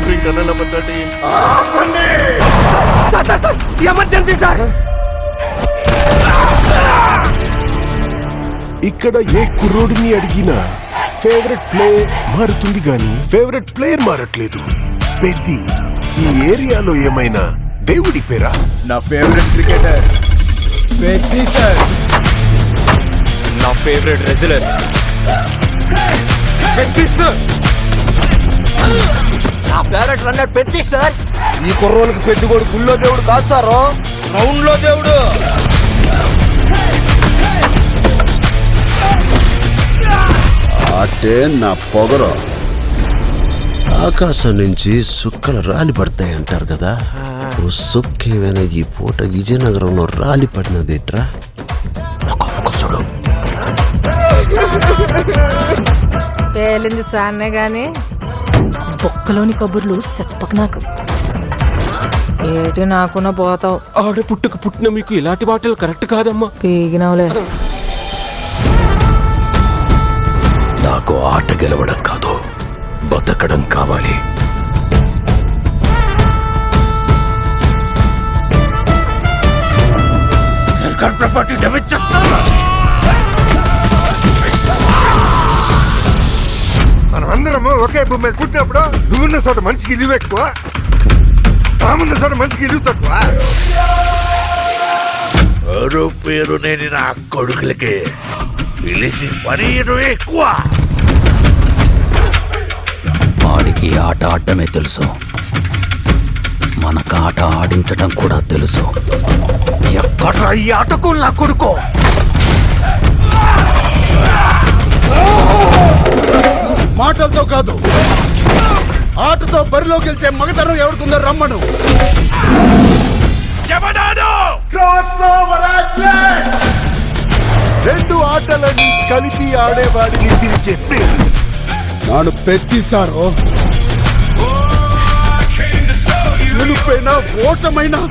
suffering Kannada Patha team. Sir, emergency, sir. ఇక్కడ ఏ కుర్రోడిని అడిగినా favourite play మారుతుంది గాని ఫేవరెట్ ప్లేయర్ మారట్లేదు. పెద్ది ఈ ఏరియాలో ఏమైనా దేవుడి పేరా? నా ఫేవరెట్ క్రికెటర్ పెద్ది సార్. నా ఫేవరెట్ రెజ్లర్ పెద్ది సార్. నా ఫేవరెట్ రన్నర్ పెద్ది సార్. ఈ కుర్రోళ్ళకి పెద్దగోడు గుళ్ళో దేవుడు కాదు సారు, గ్రౌండ్ లో దేవుడు. అంటే నా పొగరు. ఆకాశం నుంచి సుక్కలు రాలి పడతాయి అంటారు కదా, సుక్కేమైనా ఈ పూట విజయనగరంలో రాలి పడినదేట్రా? చూడు, పేలింది సాన్నే గాని బొక్కలోని కబుర్లు చెప్పక నాకు. ఏటి నాకున్న పోతావు. ఆడ పుట్టిన మీకు ఇలాంటి మాటలు కరెక్ట్ కాదమ్మా. పీగినవులే. నాకు ఆట గెలవడం కాదు, బతకడం కావాలి. ప్రాపర్టీ డ్యామేజ్ చేస్తాను. మనం అందరము ఒకే భూమి మీద పుట్టినప్పుడు నువ్వున్న చోట మనిషికి ఇల్లు ఎక్కువ, తామున్న చోట మనిషికి ఇల్లు తక్కువ. ఎవరు పేరు నేను నా కొడుకులకి పిలిచి పని ఎక్కువ. వాడికి ఆట ఆడటమే తెలుసు, మనకు ఆట ఆడించటం కూడా తెలుసు. ఎక్కడ ఈ ఆటకు నా కొడుకో? మాటలతో కాదు, ఆటతో బరిలో గెలిచే మగతనం ఎవరికుందో రమ్మను. రెండు ఆటలని కలిపి ఆడేవాడిని పిలిచే పేరు నాను పెద్ది సారు. గెలుపైనా ఓటమైనా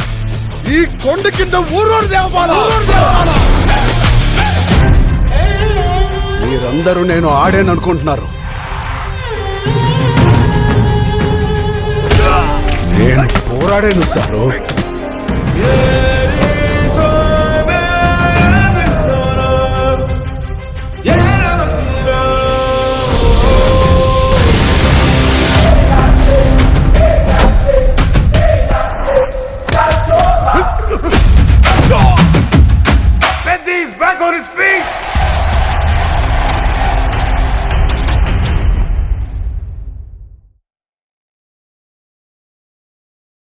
ఈ కొండ కింద ఊరోడు దేవాలా. మీరందరూ నేను ఆడాననుకుంటున్నారు. నేను పోరాడాను సారు.